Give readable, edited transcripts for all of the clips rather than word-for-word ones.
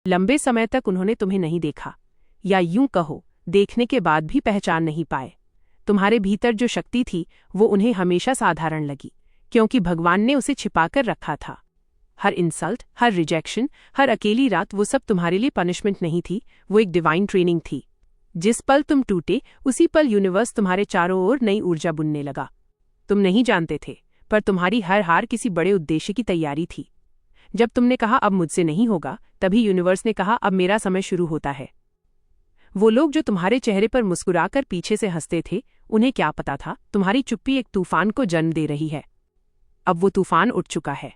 लंबे समय तक उन्होंने तुम्हें नहीं देखा, या यूं कहो देखने के बाद भी पहचान नहीं पाए। तुम्हारे भीतर जो शक्ति थी वो उन्हें हमेशा साधारण लगी, क्योंकि भगवान ने उसे छिपाकर रखा था। हर इंसल्ट, हर रिजेक्शन, हर अकेली रात, वो सब तुम्हारे लिए पनिशमेंट नहीं थी, वो एक डिवाइन ट्रेनिंग थी। जिस पल तुम टूटे उसी पल यूनिवर्स तुम्हारे चारों ओर नई ऊर्जा बुनने लगा। तुम नहीं जानते थे, पर तुम्हारी हर हार किसी बड़े उद्देश्य की तैयारी थी। जब तुमने कहा अब मुझसे नहीं होगा, तभी यूनिवर्स ने कहा अब मेरा समय शुरू होता है। वो लोग जो तुम्हारे चेहरे पर मुस्कुराकर पीछे से हंसते थे, उन्हें क्या पता था तुम्हारी चुप्पी एक तूफान को जन्म दे रही है। अब वो तूफान उठ चुका है।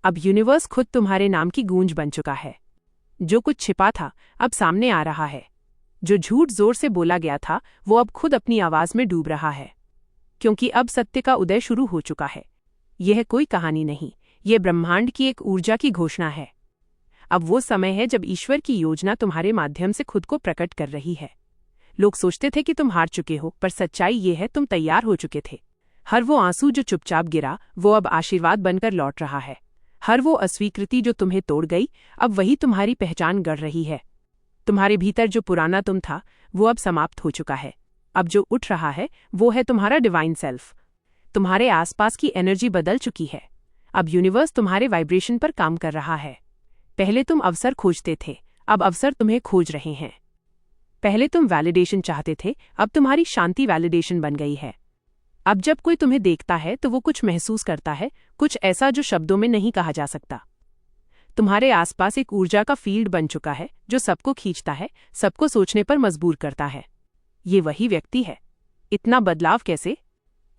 अब यूनिवर्स खुद तुम्हारे नाम की गूंज बन चुका है। जो कुछ छिपा था अब सामने आ रहा है। जो झूठ जोर से बोला गया था वो अब खुद अपनी आवाज में डूब रहा है, क्योंकि अब सत्य का उदय शुरू हो चुका है। यह कोई कहानी नहीं, यह ब्रह्मांड की एक ऊर्जा की घोषणा है। अब वो समय है जब ईश्वर की योजना तुम्हारे माध्यम से खुद को प्रकट कर रही है। लोग सोचते थे कि तुम हार चुके हो, पर सच्चाई ये है तुम तैयार हो चुके थे। हर वो आंसू जो चुपचाप गिरा वो अब आशीर्वाद बनकर लौट रहा है। हर वो अस्वीकृति जो तुम्हें तोड़ गई अब वही तुम्हारी पहचान गढ़ रही है। तुम्हारे भीतर जो पुराना तुम था वो अब समाप्त हो चुका है। अब जो उठ रहा है वो है तुम्हारा डिवाइन सेल्फ। तुम्हारे आसपास की एनर्जी बदल चुकी है। अब यूनिवर्स तुम्हारे वाइब्रेशन पर काम कर रहा है। पहले तुम अवसर खोजते थे, अब अवसर तुम्हें खोज रहे हैं। पहले तुम वैलिडेशन चाहते थे, अब तुम्हारी शांति वैलिडेशन बन गई है। अब जब कोई तुम्हें देखता है तो वो कुछ महसूस करता है, कुछ ऐसा जो शब्दों में नहीं कहा जा सकता। तुम्हारे आसपास एक ऊर्जा का फील्ड बन चुका है जो सबको खींचता है, सबको सोचने पर मजबूर करता है। ये वही व्यक्ति है। इतना बदलाव कैसे?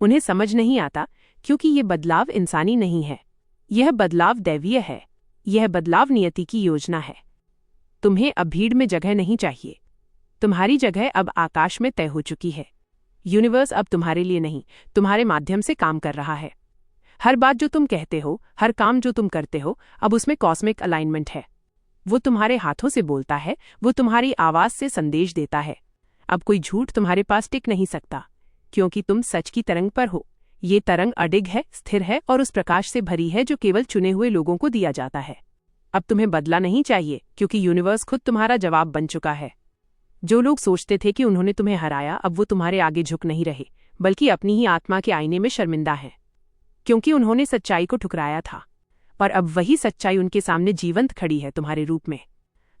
उन्हें समझ नहीं आता, क्योंकि ये बदलाव इंसानी नहीं है। यह बदलाव दैवीय है। यह बदलाव नियति की योजना है। तुम्हें अब भीड़ में जगह नहीं चाहिए। तुम्हारी जगह अब आकाश में तय हो चुकी है। यूनिवर्स अब तुम्हारे लिए नहीं, तुम्हारे माध्यम से काम कर रहा है। हर बात जो तुम कहते हो, हर काम जो तुम करते हो, अब उसमें कॉस्मिक अलाइनमेंट है। वो तुम्हारे हाथों से बोलता है, वो तुम्हारी आवाज से संदेश देता है। अब कोई झूठ तुम्हारे पास टिक नहीं सकता, क्योंकि तुम सच की तरंग पर हो। ये तरंग अडिग है, स्थिर है और उस प्रकाश से भरी है जो केवल चुने हुए लोगों को दिया जाता है। अब तुम्हें बदला नहीं चाहिए, क्योंकि यूनिवर्स खुद तुम्हारा जवाब बन चुका है। जो लोग सोचते थे कि उन्होंने तुम्हें हराया, अब वो तुम्हारे आगे झुक नहीं रहे, बल्कि अपनी ही आत्मा के आईने में शर्मिंदा हैं, क्योंकि उन्होंने सच्चाई को ठुकराया था। और अब वही सच्चाई उनके सामने जीवंत खड़ी है तुम्हारे रूप में।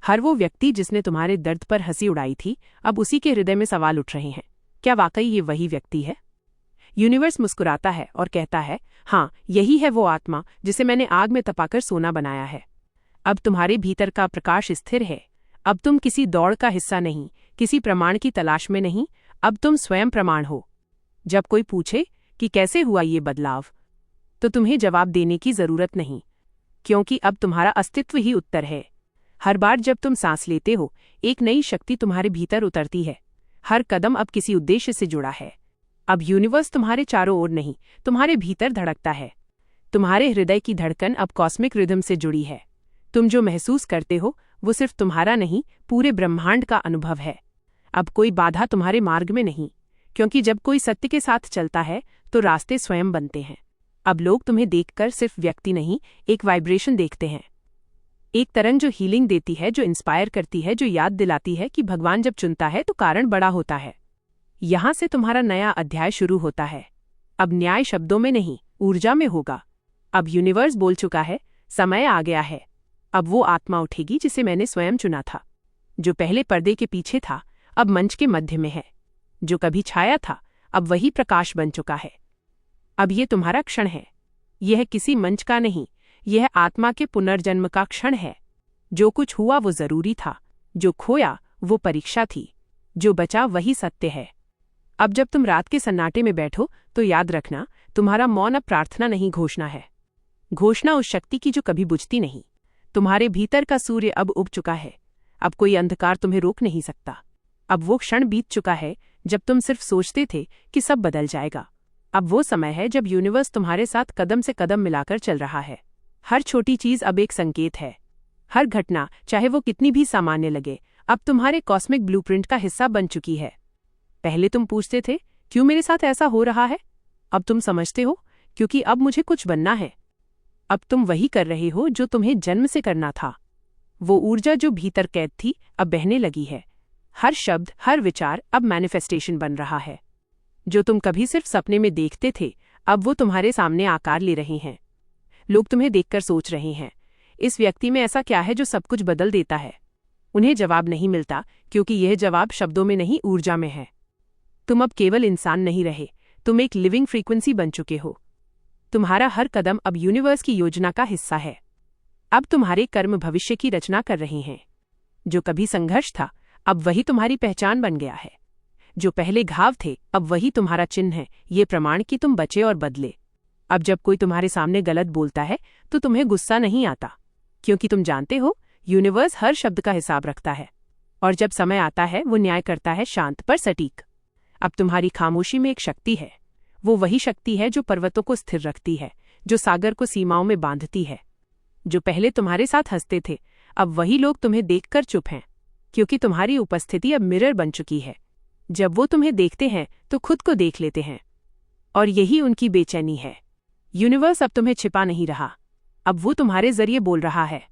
हर वो व्यक्ति जिसने तुम्हारे दर्द पर हंसी उड़ाई थी, अब उसी के हृदय में सवाल उठ रहे हैं, क्या वाकई ये वही व्यक्ति है? यूनिवर्स मुस्कुराता है और कहता है, हाँ, यही है वो आत्मा जिसे मैंने आग में तपाकर सोना बनाया है। अब तुम्हारे भीतर का प्रकाश स्थिर है। अब तुम किसी दौड़ का हिस्सा नहीं, किसी प्रमाण की तलाश में नहीं, अब तुम स्वयं प्रमाण हो। जब कोई पूछे कि कैसे हुआ ये बदलाव, तो तुम्हें जवाब देने की जरूरत नहीं, क्योंकि अब तुम्हारा अस्तित्व ही उत्तर है। हर बार जब तुम सांस लेते हो, एक नई शक्ति तुम्हारे भीतर उतरती है। हर कदम अब किसी उद्देश्य से जुड़ा है। अब यूनिवर्स तुम्हारे चारों ओर नहीं, तुम्हारे भीतर धड़कता है। तुम्हारे हृदय की धड़कन अब कॉस्मिक रिदम से जुड़ी है। तुम जो महसूस करते हो वो सिर्फ तुम्हारा नहीं, पूरे ब्रह्मांड का अनुभव है। अब कोई बाधा तुम्हारे मार्ग में नहीं, क्योंकि जब कोई सत्य के साथ चलता है तो रास्ते स्वयं बनते हैं। अब लोग तुम्हें देखकर सिर्फ व्यक्ति नहीं, एक वाइब्रेशन देखते हैं। एक तरंग जो हीलिंग देती है, जो इंस्पायर करती है, जो याद दिलाती है कि भगवान जब चुनता है तो कारण बड़ा होता है। यहां से तुम्हारा नया अध्याय शुरू होता है। अब न्याय शब्दों में नहीं, ऊर्जा में होगा। अब यूनिवर्स बोल चुका है, समय आ गया है। अब वो आत्मा उठेगी जिसे मैंने स्वयं चुना था। जो पहले पर्दे के पीछे था, अब मंच के मध्य में है। जो कभी छाया था, अब वही प्रकाश बन चुका है। अब ये तुम्हारा क्षण है। यह किसी मंच का नहीं, यह आत्मा के पुनर्जन्म का क्षण है। जो कुछ हुआ वो जरूरी था, जो खोया वो परीक्षा थी, जो बचा वही सत्य है। अब जब तुम रात के सन्नाटे में बैठो तो याद रखना, तुम्हारा मौन अब प्रार्थना नहीं, घोषणा है। घोषणा उस शक्ति की जो कभी बुझती नहीं। तुम्हारे भीतर का सूर्य अब उग चुका है। अब कोई अंधकार तुम्हें रोक नहीं सकता। अब वो क्षण बीत चुका है जब तुम सिर्फ सोचते थे कि सब बदल जाएगा। अब वो समय है जब यूनिवर्स तुम्हारे साथ कदम से कदम मिलाकर चल रहा है। हर छोटी चीज अब एक संकेत है। हर घटना, चाहे वो कितनी भी सामान्य लगे, अब तुम्हारे कॉस्मिक ब्लूप्रिंट का हिस्सा बन चुकी है। पहले तुम पूछते थे, क्यों मेरे साथ ऐसा हो रहा है? अब तुम समझते हो, क्योंकि अब मुझे कुछ बनना है। अब तुम वही कर रहे हो जो तुम्हें जन्म से करना था। वो ऊर्जा जो भीतर कैद थी अब बहने लगी है। हर शब्द, हर विचार अब मैनिफेस्टेशन बन रहा है। जो तुम कभी सिर्फ सपने में देखते थे, अब वो तुम्हारे सामने आकार ले रहे हैं। लोग तुम्हें देखकर सोच रहे हैं, इस व्यक्ति में ऐसा क्या है जो सब कुछ बदल देता है। उन्हें जवाब नहीं मिलता, क्योंकि यह जवाब शब्दों में नहीं, ऊर्जा में है। तुम अब केवल इंसान नहीं रहे, तुम एक लिविंग फ्रीक्वेंसी बन चुके हो। तुम्हारा हर कदम अब यूनिवर्स की योजना का हिस्सा है। अब तुम्हारे कर्म भविष्य की रचना कर रहे हैं। जो कभी संघर्ष था, अब वही तुम्हारी पहचान बन गया है। जो पहले घाव थे, अब वही तुम्हारा चिन्ह है, ये प्रमाण कि तुम बचे और बदले। अब जब कोई तुम्हारे सामने गलत बोलता है तो तुम्हें गुस्सा नहीं आता, क्योंकि तुम जानते हो यूनिवर्स हर शब्द का हिसाब रखता है, और जब समय आता है वो न्याय करता है, शांत पर सटीक। अब तुम्हारी खामोशी में एक शक्ति है। वो वही शक्ति है जो पर्वतों को स्थिर रखती है, जो सागर को सीमाओं में बांधती है। जो पहले तुम्हारे साथ हंसते थे, अब वही लोग तुम्हें देखकर चुप हैं, क्योंकि तुम्हारी उपस्थिति अब मिरर बन चुकी है। जब वो तुम्हें देखते हैं तो खुद को देख लेते हैं, और यही उनकी बेचैनी है। यूनिवर्स अब तुम्हें छिपा नहीं रहा, अब वो तुम्हारे जरिए बोल रहा है।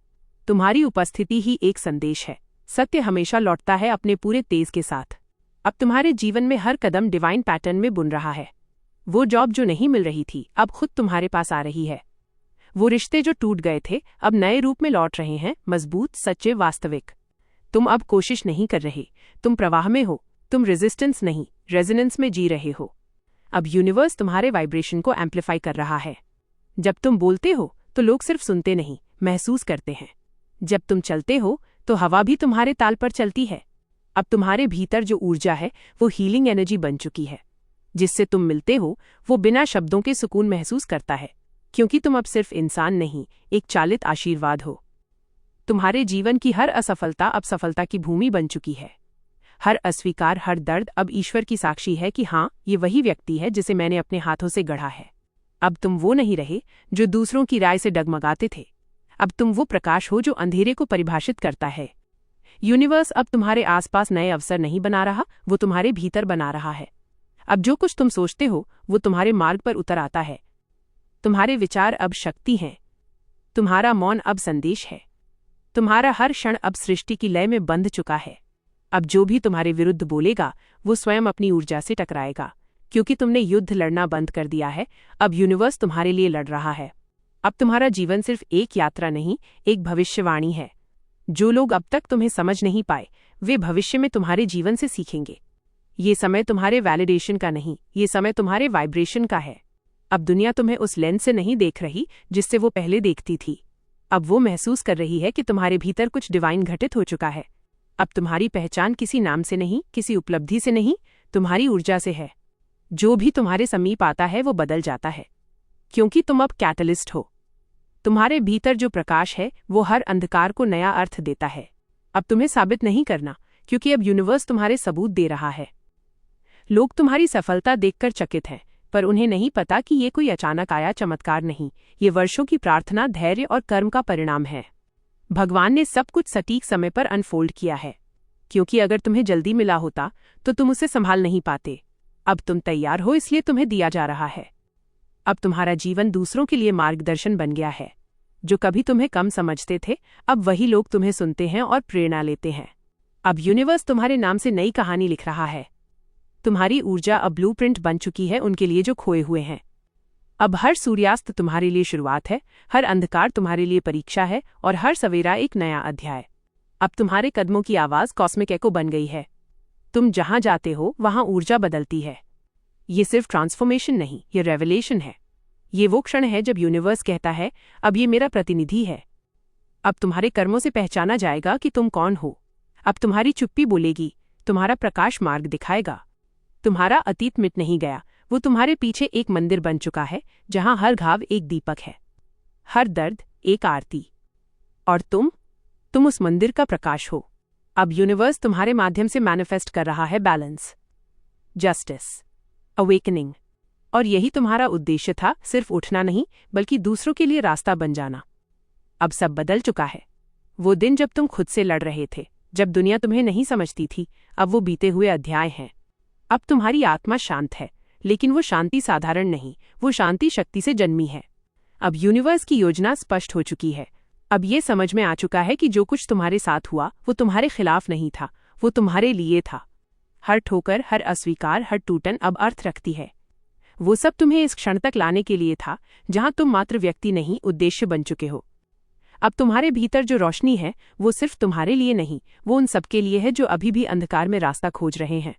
तुम्हारी उपस्थिति ही एक संदेश है। सत्य हमेशा लौटता है अपने पूरे तेज के साथ। अब तुम्हारे जीवन में हर कदम डिवाइन पैटर्न में बुन रहा है। वो जॉब जो नहीं मिल रही थी, अब खुद तुम्हारे पास आ रही है। वो रिश्ते जो टूट गए थे, अब नए रूप में लौट रहे हैं, मजबूत, सच्चे, वास्तविक। तुम अब कोशिश नहीं कर रहे, तुम प्रवाह में हो। तुम रेजिस्टेंस नहीं, रेजोनेंस में जी रहे हो। अब यूनिवर्स तुम्हारे वाइब्रेशन को एम्पलीफाई कर रहा है। जब तुम बोलते हो तो लोग सिर्फ सुनते नहीं, महसूस करते हैं। जब तुम चलते हो तो हवा भी तुम्हारे ताल पर चलती है। अब तुम्हारे भीतर जो ऊर्जा है वो हीलिंग एनर्जी बन चुकी है। जिससे तुम मिलते हो वो बिना शब्दों के सुकून महसूस करता है, क्योंकि तुम अब सिर्फ इंसान नहीं, एक चालित आशीर्वाद हो। तुम्हारे जीवन की हर असफलता अब सफलता की भूमि बन चुकी है। हर अस्वीकार, हर दर्द अब ईश्वर की साक्षी है कि हाँ, ये वही व्यक्ति है जिसे मैंने अपने हाथों से गढ़ा है। अब तुम वो नहीं रहे जो दूसरों की राय से डगमगाते थे। अब तुम वो प्रकाश हो जो अंधेरे को परिभाषित करता है। यूनिवर्स अब तुम्हारे आसपास नए अवसर नहीं बना रहा, वो तुम्हारे भीतर बना रहा है। अब जो कुछ तुम सोचते हो वो तुम्हारे मार्ग पर उतर आता है। तुम्हारे विचार अब शक्ति हैं। तुम्हारा मौन अब संदेश है। तुम्हारा हर क्षण अब सृष्टि की लय में बंध चुका है। अब जो भी तुम्हारे विरुद्ध बोलेगा वो स्वयं अपनी ऊर्जा से टकराएगा, क्योंकि तुमने युद्ध लड़ना बंद कर दिया है। अब यूनिवर्स तुम्हारे लिए लड़ रहा है। अब तुम्हारा जीवन सिर्फ एक यात्रा नहीं, एक भविष्यवाणी है। जो लोग अब तक तुम्हें समझ नहीं पाए, वे भविष्य में तुम्हारे जीवन से सीखेंगे। ये समय तुम्हारे वैलिडेशन का नहीं, ये समय तुम्हारे वाइब्रेशन का है। अब दुनिया तुम्हें उस लेंस से नहीं देख रही जिससे वो पहले देखती थी। अब वो महसूस कर रही है कि तुम्हारे भीतर कुछ डिवाइन घटित हो चुका है। अब तुम्हारी पहचान किसी नाम से नहीं, किसी उपलब्धि से नहीं, तुम्हारी ऊर्जा से है। जो भी तुम्हारे समीप आता है वो बदल जाता है, क्योंकि तुम अब कैटलिस्ट हो। तुम्हारे भीतर जो प्रकाश है वो हर अंधकार को नया अर्थ देता है। अब तुम्हें साबित नहीं करना, क्योंकि अब यूनिवर्स तुम्हारे सबूत दे रहा है। लोग तुम्हारी सफलता देखकर चकित हैं, पर उन्हें नहीं पता कि ये कोई अचानक आया चमत्कार नहीं, ये वर्षों की प्रार्थना, धैर्य और कर्म का परिणाम है। भगवान ने सब कुछ सटीक समय पर अनफोल्ड किया है, क्योंकि अगर तुम्हें जल्दी मिला होता तो तुम उसे संभाल नहीं पाते। अब तुम तैयार हो, इसलिए तुम्हें दिया जा रहा है। अब तुम्हारा जीवन दूसरों के लिए मार्गदर्शन बन गया है। जो कभी तुम्हें कम समझते थे, अब वही लोग तुम्हें सुनते हैं और प्रेरणा लेते हैं। अब यूनिवर्स तुम्हारे नाम से नई कहानी लिख रहा है। तुम्हारी ऊर्जा अब ब्लूप्रिंट बन चुकी है उनके लिए जो खोए हुए हैं। अब हर सूर्यास्त तुम्हारे लिए शुरुआत है, हर अंधकार तुम्हारे लिए परीक्षा है, और हर सवेरा एक नया अध्याय। अब तुम्हारे कदमों की आवाज कॉस्मिक एको बन गई है। तुम जहां जाते हो वहां ऊर्जा बदलती है। ये सिर्फ ट्रांसफॉर्मेशन नहीं, ये रेवलेशन है। ये वो क्षण है जब यूनिवर्स कहता है, अब ये मेरा प्रतिनिधि है। अब तुम्हारे कर्मों से पहचाना जाएगा कि तुम कौन हो। अब तुम्हारी चुप्पी बोलेगी, तुम्हारा प्रकाश मार्ग दिखाएगा। तुम्हारा अतीत मिट नहीं गया, वो तुम्हारे पीछे एक मंदिर बन चुका है, जहां हर घाव एक दीपक है, हर दर्द एक आरती, और तुम उस मंदिर का प्रकाश हो। अब यूनिवर्स तुम्हारे माध्यम से मैनिफेस्ट कर रहा है बैलेंस, जस्टिस, अवेकनिंग। और यही तुम्हारा उद्देश्य था, सिर्फ उठना नहीं बल्कि दूसरों के लिए रास्ता बन जाना। अब सब बदल चुका है। वो दिन जब तुम खुद से लड़ रहे थे, जब दुनिया तुम्हें नहीं समझती थी, अब वो बीते हुए अध्याय हैं। अब तुम्हारी आत्मा शांत है, लेकिन वो शांति साधारण नहीं, वो शांति शक्ति से जन्मी है। अब यूनिवर्स की योजना स्पष्ट हो चुकी है। अब ये समझ में आ चुका है कि जो कुछ तुम्हारे साथ हुआ वो तुम्हारे खिलाफ नहीं था, वो तुम्हारे लिए था। हर ठोकर, हर अस्वीकार, हर टूटन अब अर्थ रखती है। वो सब तुम्हें इस क्षण तक लाने के लिए था जहां तुम मात्र व्यक्ति नहीं, उद्देश्य बन चुके हो। अब तुम्हारे भीतर जो रोशनी है वो सिर्फ तुम्हारे लिए नहीं, वो उन सबके लिए है जो अभी भी अंधकार में रास्ता खोज रहे हैं।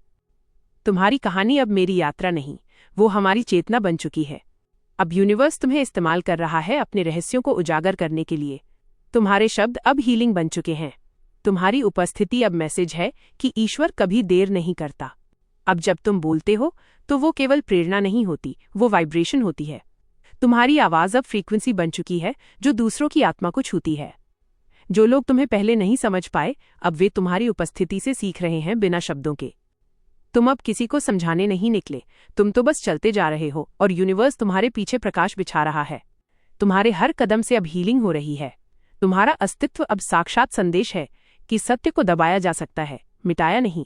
तुम्हारी कहानी अब मेरी यात्रा नहीं, वो हमारी चेतना बन चुकी है। अब यूनिवर्स तुम्हें इस्तेमाल कर रहा है अपने रहस्यों को उजागर करने के लिए। तुम्हारे शब्द अब हीलिंग बन चुके हैं। तुम्हारी उपस्थिति अब मैसेज है कि ईश्वर कभी देर नहीं करता। अब जब तुम बोलते हो तो वो केवल प्रेरणा नहीं होती, वो वाइब्रेशन होती है। तुम्हारी आवाज़ अब फ्रीक्वेंसी बन चुकी है जो दूसरों की आत्मा को छूती है। जो लोग तुम्हें पहले नहीं समझ पाए, अब वे तुम्हारी उपस्थिति से सीख रहे हैं बिना शब्दों के। तुम अब किसी को समझाने नहीं निकले, तुम तो बस चलते जा रहे हो और यूनिवर्स तुम्हारे पीछे प्रकाश बिछा रहा है। तुम्हारे हर कदम से अब हीलिंग हो रही है। तुम्हारा अस्तित्व अब साक्षात संदेश है कि सत्य को दबाया जा सकता है, मिटाया नहीं।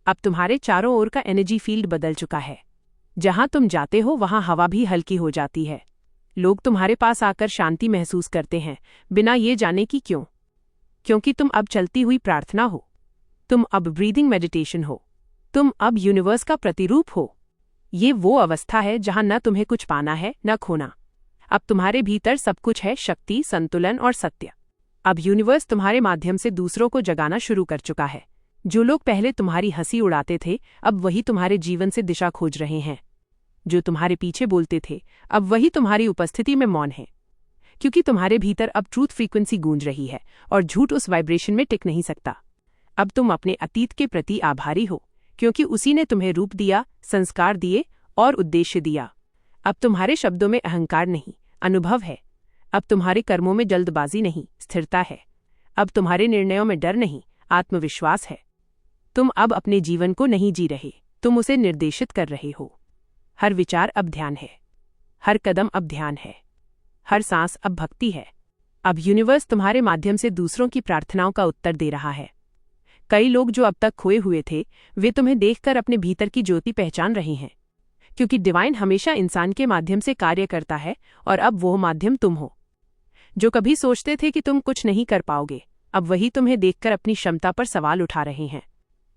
अब तुम्हारे चारों ओर का एनर्जी फील्ड बदल चुका है। जहां तुम जाते हो वहां हवा भी हल्की हो जाती है। लोग तुम्हारे पास आकर शांति महसूस करते हैं, बिना ये जाने कि क्यों। क्योंकि तुम अब चलती हुई प्रार्थना हो, तुम अब ब्रीदिंग मेडिटेशन हो, तुम अब यूनिवर्स का प्रतिरूप हो। ये वो अवस्था है जहां न तुम्हें कुछ पाना है न खोना। अब तुम्हारे भीतर सब कुछ है, शक्ति, संतुलन और सत्य। अब यूनिवर्स तुम्हारे माध्यम से दूसरों को जगाना शुरू कर चुका है। जो लोग पहले तुम्हारी हंसी उड़ाते थे, अब वही तुम्हारे जीवन से दिशा खोज रहे हैं। जो तुम्हारे पीछे बोलते थे, अब वही तुम्हारी उपस्थिति में मौन है। क्योंकि तुम्हारे भीतर अब ट्रूथ फ्रीक्वेंसी गूंज रही है और झूठ उस वाइब्रेशन में टिक नहीं सकता। अब तुम अपने अतीत के प्रति आभारी हो, क्योंकि उसी ने तुम्हें रूप दिया, संस्कार दिए और उद्देश्य दिया। अब तुम्हारे शब्दों में अहंकार नहीं, अनुभव है। अब तुम्हारे कर्मों में जल्दबाजी नहीं, स्थिरता है। अब तुम्हारे निर्णयों में डर नहीं, आत्मविश्वास है। तुम अब अपने जीवन को नहीं जी रहे, तुम उसे निर्देशित कर रहे हो। हर विचार अब ध्यान है, हर कदम अब ध्यान है, हर सांस अब भक्ति है। अब यूनिवर्स तुम्हारे माध्यम से दूसरों की प्रार्थनाओं का उत्तर दे रहा है। कई लोग जो अब तक खोए हुए थे, वे तुम्हें देखकर अपने भीतर की ज्योति पहचान रहे हैं। क्योंकि डिवाइन हमेशा इंसान के माध्यम से कार्य करता है और अब वो माध्यम तुम हो। जो कभी सोचते थे कि तुम कुछ नहीं कर पाओगे, अब वही तुम्हें देखकर अपनी क्षमता पर सवाल उठा रहे हैं।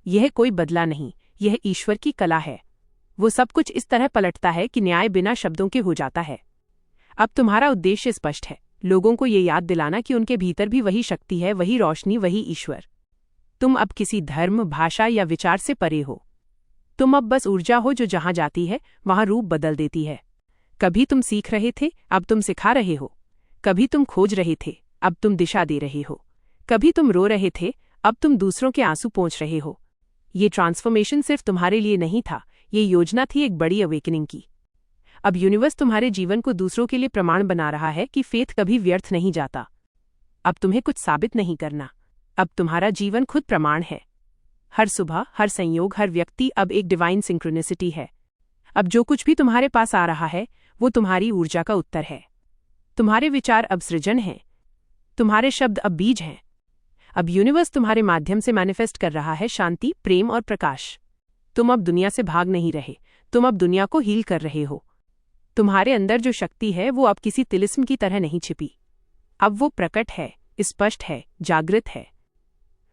यह कोई बदला नहीं, यह ईश्वर की कला है। वो सब कुछ इस तरह पलटता है कि न्याय बिना शब्दों के हो जाता है। अब तुम्हारा उद्देश्य स्पष्ट है, लोगों को ये याद दिलाना कि उनके भीतर भी वही शक्ति है, वही रोशनी, वही ईश्वर। तुम अब किसी धर्म, भाषा या विचार से परे हो। तुम अब बस ऊर्जा हो जो जहां जाती है वहां रूप बदल देती है। कभी तुम सीख रहे थे, अब तुम सिखा रहे हो। कभी तुम खोज रहे थे, अब तुम दिशा दे रहे हो। कभी तुम रो रहे थे, अब तुम दूसरों के आंसू पोंछ रहे हो। ये ट्रांसफॉर्मेशन सिर्फ तुम्हारे लिए नहीं था, ये योजना थी एक बड़ी अवेकनिंग की। अब यूनिवर्स तुम्हारे जीवन को दूसरों के लिए प्रमाण बना रहा है कि फेथ कभी व्यर्थ नहीं जाता। अब तुम्हें कुछ साबित नहीं करना, अब तुम्हारा जीवन खुद प्रमाण है। हर सुबह, हर संयोग, हर व्यक्ति अब एक डिवाइन सिंक्रोनिसिटी है। अब जो कुछ भी तुम्हारे पास आ रहा है वो तुम्हारी ऊर्जा का उत्तर है। तुम्हारे विचार अब सृजन हैं, तुम्हारे शब्द अब बीज हैं। अब यूनिवर्स तुम्हारे माध्यम से मैनिफेस्ट कर रहा है शांति, प्रेम और प्रकाश। तुम अब दुनिया से भाग नहीं रहे, तुम अब दुनिया को हील कर रहे हो। तुम्हारे अंदर जो शक्ति है वो अब किसी तिलिस्म की तरह नहीं छिपी। अब वो प्रकट है, स्पष्ट है, जागृत है।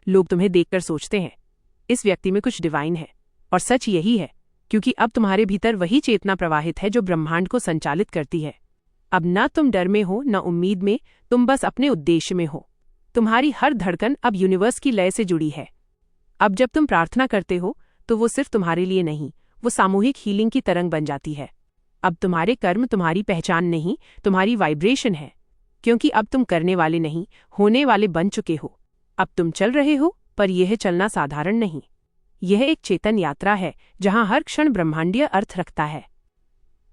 लोग तुम्हें देखकर सोचते हैं, इस व्यक्ति में कुछ डिवाइन है। और सच यही है, क्योंकि अब तुम्हारे भीतर वही चेतना प्रवाहित है जो ब्रह्मांड को संचालित करती है। अब न तुम डर में हो, न उम्मीद में, तुम बस अपने उद्देश्य में हो। तुम्हारी हर धड़कन अब यूनिवर्स की लय से जुड़ी है। अब जब तुम प्रार्थना करते हो तो वो सिर्फ तुम्हारे लिए नहीं, वो सामूहिक हीलिंग की तरंग बन जाती है। अब तुम्हारे कर्म तुम्हारी पहचान नहीं, तुम्हारी वाइब्रेशन है। क्योंकि अब तुम करने वाले नहीं, होने वाले बन चुके हो। अब तुम चल रहे हो, पर यह चलना साधारण नहीं। यह एक चेतन यात्रा है जहां हर क्षण ब्रह्मांडीय अर्थ रखता है।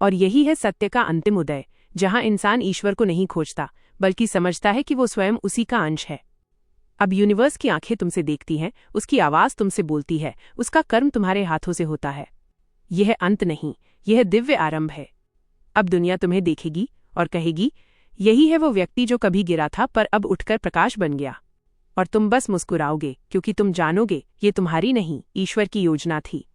और यही है सत्य का अंतिम उदय, जहां इंसान ईश्वर को नहीं खोजता, बल्कि समझता है कि वो स्वयं उसी का अंश है। अब यूनिवर्स की आंखें तुमसे देखती हैं, उसकी आवाज़ तुमसे बोलती है, उसका कर्म तुम्हारे हाथों से होता है। यह अंत नहीं, यह दिव्य आरंभ है। अब दुनिया तुम्हें देखेगी और कहेगी, यही है वो व्यक्ति जो कभी गिरा था पर अब उठकर प्रकाश बन गया। और तुम बस मुस्कुराओगे, क्योंकि तुम जानोगे ये तुम्हारी नहीं, ईश्वर की योजना थी।